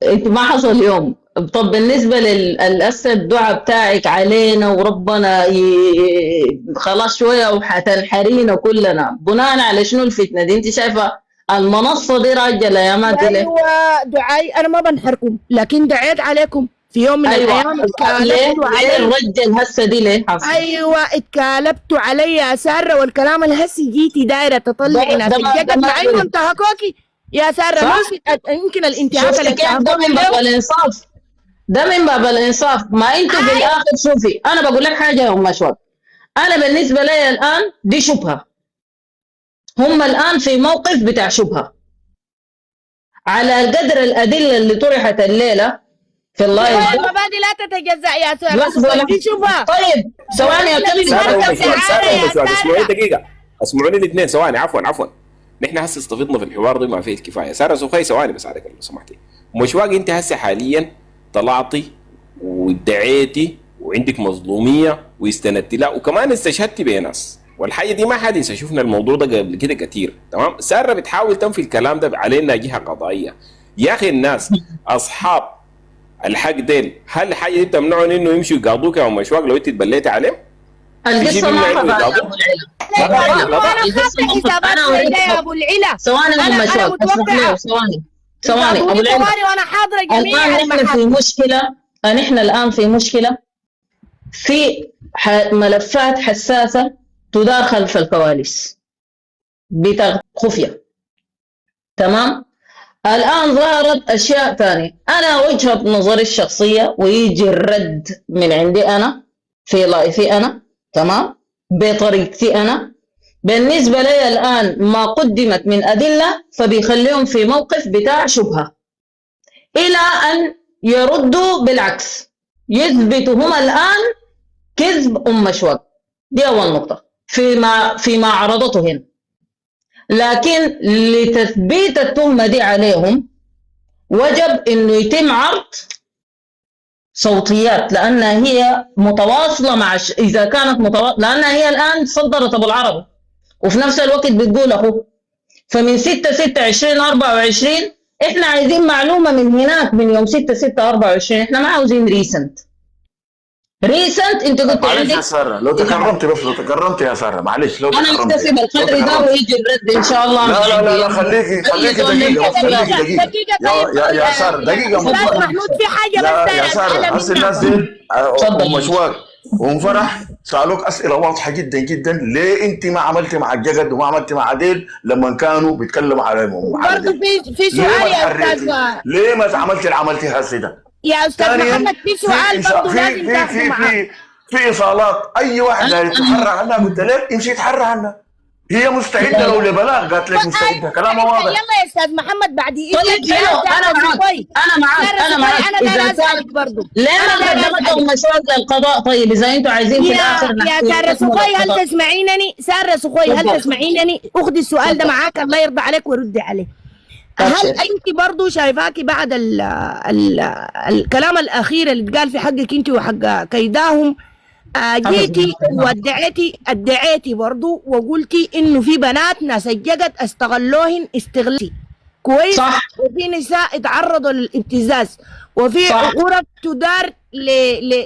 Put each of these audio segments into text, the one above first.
انت ما حصل يوم. طب بالنسبة للأسى الدعاء بتاعك علينا وربنا خلاص شوية وحتنحرينا كلنا بناء على شنو الفتنة دي؟ انت شايفة المنصة دي راجلة يا مادة ليه؟ ايوه دعائي انا ما بنحركم، لكن دعيت عليكم في يوم من ايوه الايام، ليه؟ اتكالبتوا ليه علي. الرجل هسه دي ليه حصل؟ ايوه اتكالبتوا علي يا ساره، والكلام اللي هسي جيتي دايره تطلعي ناس الجدل ما مع انه انتهكوكي يا ساره. صح؟ ما في يمكن الانتهاك اللي شفتي كيف؟ ده انتهكوكي من باب له. الإنصاف، ده من باب الإنصاف. ما انتوا بالآخر شوفي أنا بقول لك حاجة يا أم أشواق، أنا بالنسبة لي الآن دي شبهة، هم الآن في موقف بتاع شبهة على قدر الأدلة اللي طرحت الليلة في اللايف ده. المبادئ لا تتجزأ يا ساره، بس ولا دي شبهه. طيب ثواني أكمل. سارة ومشوار، سارة يا ومشوار، سارة. اسمعوني دقيقة، اسمعوني الاثنين ثواني. عفوا نحن هسه استفدنا في الحوار ده ما فيه الكفاية. سارة سخي ثواني بس عليك لو سمحتي. مشواق انت هسه حاليا طلعتي وادعيتي وعندك مظلومية واستندتي لا وكمان استشهدتي بناس، والحاجة دي ما حد ينسى. شفنا الموضوع ده قبل كده كتير. تمام؟ سارة بتحاول تنفي الكلام ده علينا جهة قضائية. يا اخي الناس اصحاب الحق ديل، هل الحاجة دي بتمنعهم انه يمشوا يقاضوك يا ام مشواق لو انت تبليتي عليهم؟ القصة ما خفى يا أبو العلا. انا خاطر حسابات يا ابو العلا. ثواني يا أم أشواق، متوقعه ثواني أبو العلا. وانا حاضره جميع الآن نحن في مشكلة، نحن الآن في مشكلة في ملفات حساسة تدار خلف الكواليس بخفية. تمام؟ الآن ظهرت أشياء ثانية. أنا وجهة نظري الشخصية ويجي الرد من عندي أنا في لايفي أنا، تمام؟ بطريقتي أنا. بالنسبة لي الآن ما قدمت من أدلة فبيخليهم في موقف بتاع شبهة إلى أن يردوا بالعكس، يثبتوا هم الآن كذب أم أشواق. دي أول نقطة فيما عرضته هنا. لكن لتثبيت التهمة دي عليهم وجب إنه يتم عرض صوتيات، لأنها هي متواصلة مع إذا كانت متواصلة، لأنها هي الآن صدرت أبو العربي وفي نفس الوقت بتقول أخوه. فمن 6/6/2024 إحنا عايزين معلومة من هناك من يوم 6/6/24. إحنا ما عاوزين ريسنت انت قلت معلش عندك يا ساره لو تكرمتي، بس لو تكرمتي يا ساره معلش لو انا تكرمتي. مكتفي بالقدر ده ويجي الرد ان شاء الله. لا خليكي دقيقه، خليكي دقيقه يا ساره دقيقه. استاذ محمود في حاجه بس يا ساره هسه الناس دي ام اشواق وام فرح سالوك اسئله واضحه جدا جدا. ليه انت ما عملتي مع الجقد وما عملتي مع عديل لما كانوا بيتكلموا عليهم؟ برضه في سؤال يا استاذ. ليه ما عملتي اللي عملتيه هسه ده؟ يا استاذ محمد في سؤال برضه لازم تاخذه معاه. في ايصالات اي واحد يتحرى عنها قلت لك يمشي يتحرى عنها. هي مستعده لو لبلاغ قالت لك مستعده، كلامها واضح. يلا يا استاذ محمد بعد اذنك. طيب حلو انا معك انا لا اسالك برضه. ليه ما قدمتوا مشروع للقضاء؟ طيب اذا انتم عايزين في الاخر يا ساره سخوي هل تسمعينني؟ ساره سخوي هل تسمعينني؟ اخذي السؤال ده معاك الله يرضى عليك وردي عليه. هل انت برضو شايفاكي بعد الكلام الاخير اللي اتقال في حقك انت وحق كيداهم جيتي ادعيتي برضو وقلتي انه في بنات ناس الجقد استغلوهن استغلتي كويس صح. وفي نساء اتعرضوا للابتزاز وفي غرف تدار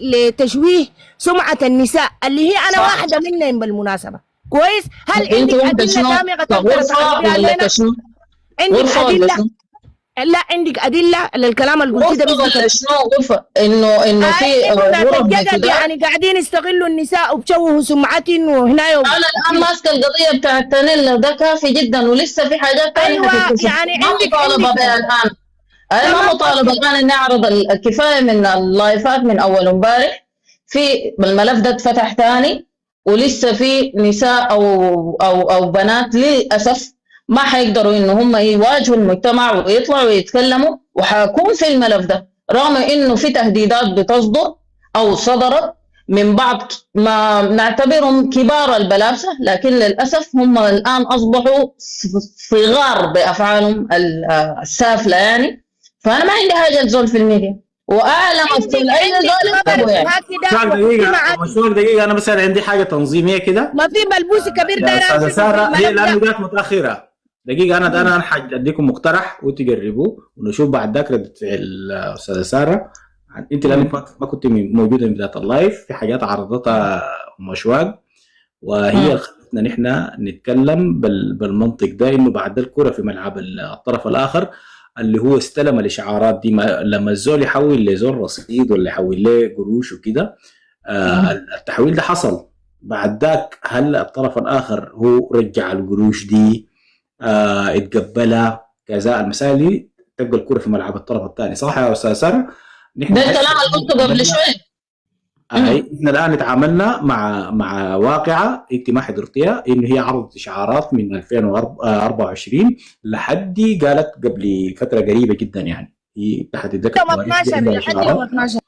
لتشويه سمعة النساء اللي هي انا واحدة منهم بالمناسبة كويس. هل عندك ادلة دامغة تقدر تعرضيها علينا؟ عندك أدلة؟ لا عندك أدلة للكلام اللي قلتيه ده؟ غرفة شنو غرفة؟ إنه في غرف يعني قاعدين يستغلوا النساء وبشوهوا سمعتهم وهنا أنا الآن ماسكة القضية بتاعت تانيلا ده كافي جدا ولسه في حاجات ثانية. أيوة يعني عندك مطالبة بها الآن. أنا ما مطالبة الآن إني أعرض الكفاية من اللايفات من أول امبارح. في الملف ده اتفتح ثاني ولسه في نساء أو بنات للأسف ما حيقدروا إنه هم يواجهوا المجتمع ويطلعوا ويتكلموا وحيكون في الملف ده، رغم إنه في تهديدات بتصدر أو صدرت من بعض ما نعتبرهم كبار البلابسة، لكن للأسف هم الآن أصبحوا صغار بأفعالهم السافلة يعني. فأنا ما عندي حاجة تزول في الميديا وأعلم أفتل أي ظالم دقيقة أنا بس عندي حاجة تنظيمية كده. ما في ملبوس كبير ده يا سارة هي لأنه جات متأخرة دقيقة أنا حاديكم مقترح وتجربوه ونشوف بعد ذاك ردة فعل الأستاذة سارة. أنت لأنك ما كنت موجودة من بداية اللايف، في حاجات عرضتها أم أشواق وهي خلتنا نحن نتكلم بالمنطق ده، إنه بعد الكرة في ملعب الطرف الآخر اللي هو استلم الإشعارات دي. لما الزول يحول لزول رصيد ولا يحول له قروش وكده، التحويل ده حصل بعد ذاك، هل الطرف الآخر هو رجع القروش دي اتقبلها كذا؟ المسائل دي تبقى الكرة في ملعب الطرف الثاني. صح يا أستاذ سارة؟ ده الكلام اللي قلته قبل شوي. احنا الان تعاملنا مع واقعه انت ما حضرتيها، انه هي عرضت اشعارات من 2024 لحد قالت قبل فتره قريبه جدا، يعني هي تحدد لك 12 لحد يوم 12.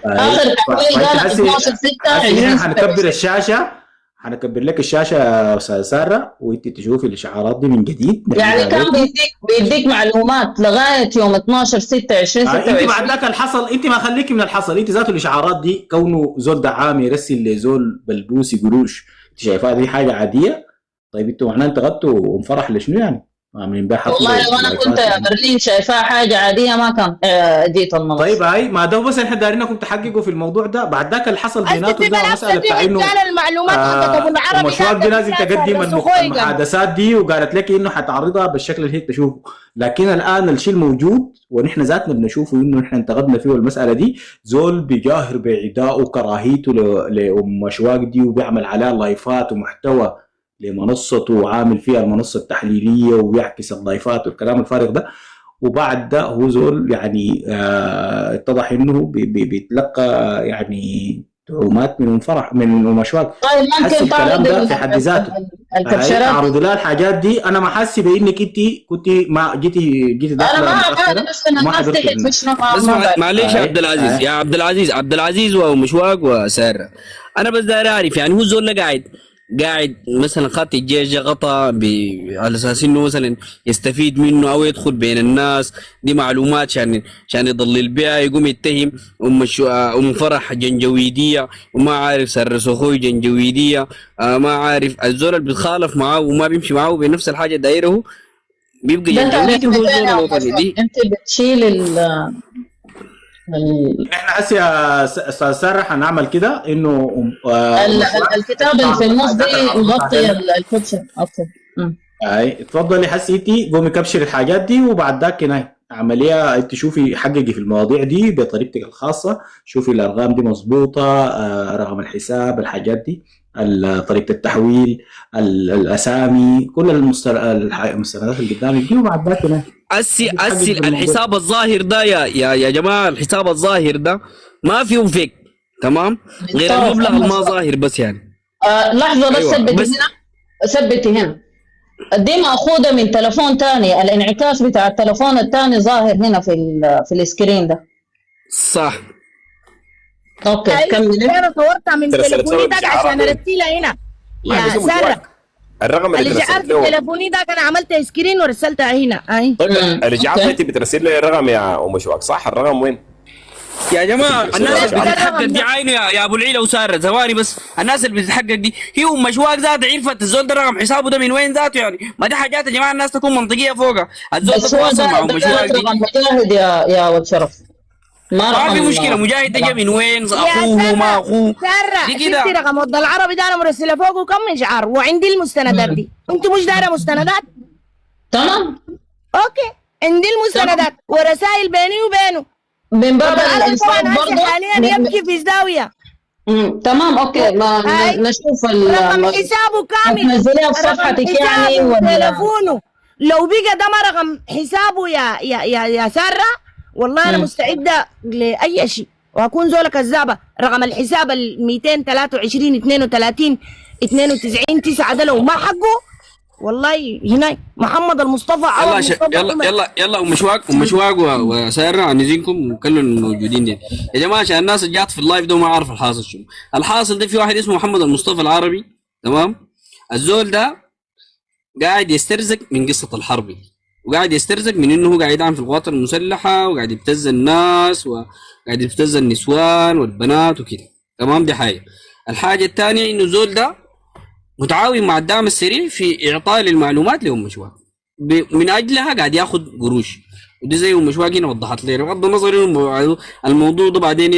اخر تحويل قالت 12/6/2026. حنكبر الشاشه، حنكبر لك الشاشه يا استاذ ساره وانت تشوفي الاشعارات دي من جديد. يعني كان بيديك معلومات لغايه يوم 12/6/2026. انت بعد ذاك الحصل، انت ما خليكي من الحصل، انت ذات الاشعارات دي كونه زول دعام يرسل لزول بلبوسي قروش، انت شايفاها دي حاجه عاديه؟ طيب انتوا معناه انتقدتوا ومفرح لشنو يعني؟ عاملين بها حفله. والله لو انا كنت يا برلين شايفاها حاجه عاديه ما كان جيت النص. طيب هاي ما ده بس احنا دايرينكم تحققوا في الموضوع ده. بعد ذاك اللي حصل بيناتهم ده مساله بتاع انه المعلومات حقت ابو العربي مشروع دي لازم تقدم المحادثات دي، وقالت لك انه حتعرضها بالشكل اللي هي تشوفه. لكن الان الشيء الموجود ونحن ذاتنا بنشوفه انه نحن انتقدنا فيه المساله دي، زول بيجاهر بعداء وكراهيته لام اشواق دي وبيعمل عليها لايفات ومحتوى لمنصته وعامل فيها المنصه التحليليه ويعكس اللايفات والكلام الفارغ ده، وبعد ده هو زول يعني اتضح انه بيتلقى يعني تهمات من فرح من مشواق. طيب ممكن الكلام ده في حد ذاته تعرض لها الحاجات دي. انا ما حاسس بانك انت كنت ما جيتي انا ما عارف بس انا ما فتحت مش معلش يا عبد العزيز، يا عبد العزيز ومشواق وساره، انا بس داير اعرف يعني هو الزول اللي قاعد مثلا خاطي الجيش غطى على اساس انه مثلا يستفيد منه او يدخل بين الناس دي معلومات عشان يضلل بها، يقوم يتهم ام فرح جنجويديه وما عارف سر سخوي جنجويديه، ما عارف الزول اللي بيتخالف معاه وما بيمشي معاه بنفس الحاجه دايره بيبقى جنجويدي وهو الزول الوطني دي. انت بتشيل احنا هسه يا استاذ ساره حنعمل كده انه الكتاب اللي في النص دي مغطي الكوتشن. اوكي اي اتفضلي حسيتي قومي كبشر الحاجات دي، وبعد ذاك هنا عمليه انت شوفي حققي في المواضيع دي بطريقتك الخاصه، شوفي الارقام دي مظبوطه، رقم الحساب، الحاجات دي، طريقه التحويل، الاسامي، كل المستندات اللي قدامك دي، وبعد ذاك هنا أسي الحساب الظاهر ده يا جماعة، الحساب الظاهر ده ما فيه فيك تمام، غير المبلغ ما ظاهر بس يعني. لحظة بس أيوة. ثبتي هنا دي مأخوذة من تلفون تاني، الانعكاس بتاع التلفون التاني ظاهر هنا في السكرين ده. صح. اوكي كملي. انا صورتها من تليفوني ده عشان ارسلها هنا يا سارة. الرقم اللي جعلت تليفوني ده انا عملت سكرين ورسلتها هنا. اي طيب اللي جعلت انت بترسل لي الرقم يا ام شواق، صح؟ الرقم وين يا جماعه؟ الناس اللي بتتحقق دي عينه يا ابو العيله وساره، ثواني بس، الناس اللي بتتحقق دي هي ام شواق ذات عرفت الزول ده رقم حسابه ده من وين ذاته يعني، ما دي حاجات يا جماعه الناس تكون منطقيه فوقها. الزول ده تواصل مع ام شواق دي. مجاهد يا ولد شرف، ما في مشكله. مجاهد ده جا من وين؟ اخوه ما اخوه دي كده. شفتي رقم وضع العربي ده انا مرسله فوقه كم اشعار وعندي المستندات دي. انت مش دايره مستندات؟ تمام اوكي، عندي المستندات ورسائل بيني وبينه من باب الانصاف برضه حاليا يبكي في زاويه. تمام اوكي، ما نشوف رقم حسابه كامل، نزليها في صفحتك يعني ولا تليفونه. لو بقى ده ما رقم حسابه يا ساره والله انا مستعده لاي شيء واكون زوله كذابه. رقم الحساب 223 32 92 9 ده لو ما حقه والله هنا محمد المصطفى يلا ام شواق وساره عنزينكم وكل الموجودين دي يا جماعه، عشان الناس اللي جات في اللايف ده وما عارف الحاصل شنو. الحاصل ده في واحد اسمه محمد المصطفى العربي، تمام؟ الزول ده قاعد يسترزق من قصه الحرب، وقاعد يسترزق من انه هو قاعد يدعم في القوات المسلحه وقاعد يبتز الناس وقاعد يبتز النسوان والبنات وكده، تمام؟ دي حاجه. الحاجه الثانيه انه زول ده متعاون مع الدعم السريع في اعطاء المعلومات لام مشواق، من اجلها قاعد ياخذ قروش. ودي زي ام مشواق هنا وضحت لي، بغض النظر انه الموضوع ده بعدين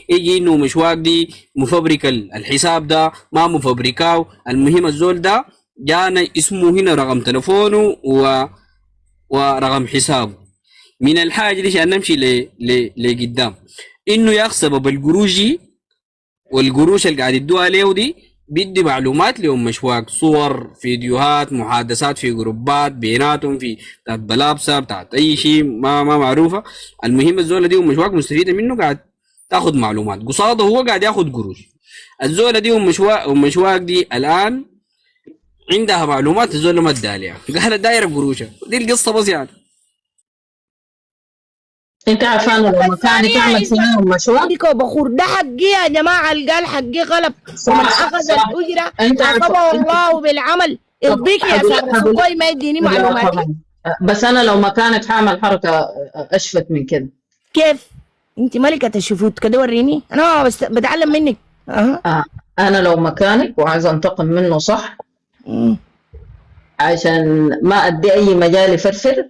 يجي انه مشواق دي مفبرك الحساب ده ما مفبركاو. المهم الزول ده جانا اسمه هنا رقم تلفونه ورقم حسابه. من الحاجه دي عشان نمشي لقدام انه يا سبب القروش دي والقروش اللي قاعد يدوها له دي بيدي معلومات لهم مشواق، صور، فيديوهات، محادثات في جروبات بيناتهم، في بتاعت بلابسه بتاعت اي شيء ما معروفه. المهم الزوله دي مشواق مستفيده منه، قاعد تاخذ معلومات قصاده، هو قاعد ياخذ قروش. الزوله دي مشواق دي الان عندها معلومات الزوله ما اداها لها، قالت دايره قروشها. دي القصه بس يعني. انت عارفه لو مكاني تعمل فيهم مشروع ديكو بخور ده حقي يا جماعه، اللي قال حقي غلب ومن اخذ الاجره عصبه الله بالعمل. يرضيك يا ساره سكوي ما يديني معلوماتي؟ بس انا لو مكانك هعمل حركه اشفت من كده. كيف؟ انت ملكه الشفوت كده، وريني انا بس بتعلم منك. انا لو مكانك وعايزه انتقم منه صح، عشان ما ادي اي مجال يفرفر.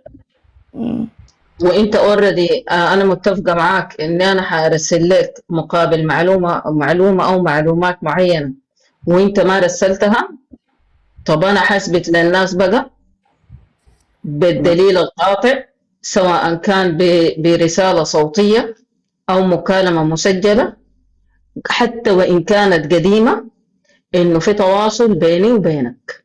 وانت اوريدي انا متفقه معاك ان انا حارسل لك مقابل معلومه او معلومات معينه وانت ما رسلتها. طب انا حسبت للناس بقى بالدليل القاطع، سواء كان برساله صوتيه او مكالمه مسجله حتى وان كانت قديمه، انه في تواصل بيني وبينك.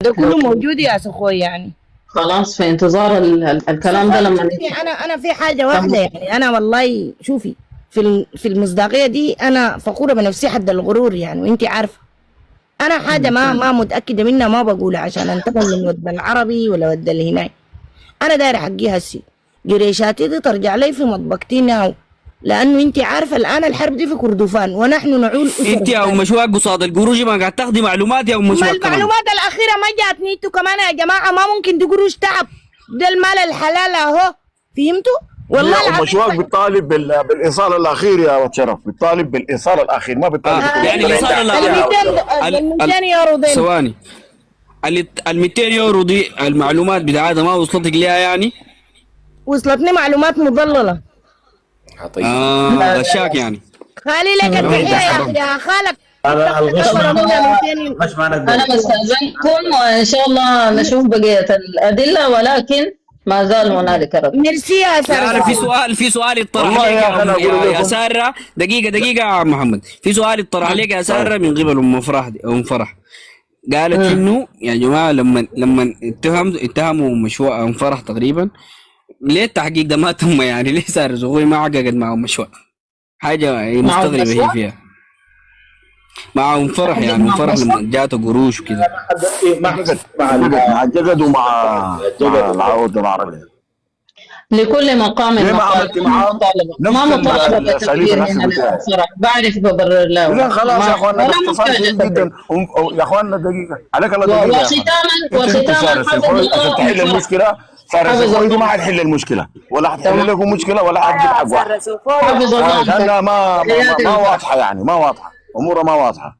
ده كله موجود يا سخوي يعني. خلاص في انتظار الكلام ده. لما انا في حاجه واحده يعني، انا والله شوفي في المصداقيه دي انا فخوره بنفسي حد الغرور يعني، وانت عارفه انا حاجه ما متاكده منها ما بقولها عشان انتقل من ود العربي ولا ود اللي هناك. انا دايره حقي هسي قريشاتي دي ترجع لي في مطبقتي ناو، لانه انت عارفه الان الحرب دي في كردفان ونحن نعول انت يا ام مشواق قصاد القروش ما قاعد تاخدي معلومات يا ام مشواق؟ المعلومات الاخيره ما جاتني انتوا كمان يا جماعه، ما ممكن دي قروش تعب، ده المال الحلال اهو، فهمتوا؟ والله ام مشواق بتطالب بالايصال الاخير يا ولد شرف، بتطالب بالايصال الاخير ما بتطالب يعني الايصال الاخير ال 200 يورو دي. ثواني، ال 200 يورو دي المعلومات بتاعتها ما وصلتك ليها يعني؟ وصلتني معلومات مضلله. غشاك يعني. خالي لك التحيه يا خالك. الغش مش معنى انا بستاذنكم وان شاء الله نشوف بقيه الادله، ولكن ما زال هنالك رد. ميرسي يا ساره. انا في سؤال يطرح عليك يا ساره. دقيقه يا محمد، في سؤال يطرح عليك يا ساره من قبل ام فرح. قالت انه يا جماعه لما اتهموا مشروع ام فرح تقريبا، ليه التحقيق ده ما تم يعني؟ ليه ساره زغوي ما عقدت معهم مشروع؟ حاجه مستغربه هي فيها مع ام فرح يعني. ام فرح لما جاته قروش وكذا ما حقت مع الجقد ومع العود العربي. لكل مقام ما عملت معاه ما مطالبه بتغيير من الفرح، بعرف ببرر له. لا خلاص يا اخوانا اختصار جدا يا اخوانا دقيقه عليك الله دقيقه. وختاما عشان تحل المشكله ساره سوخوي دي ما حتحل المشكله ولا حتحل لكم مشكله ولا حتجيب حق واحد. حافظ الله لانها ما واضحه يعني، ما واضحه امورها ما واضحه.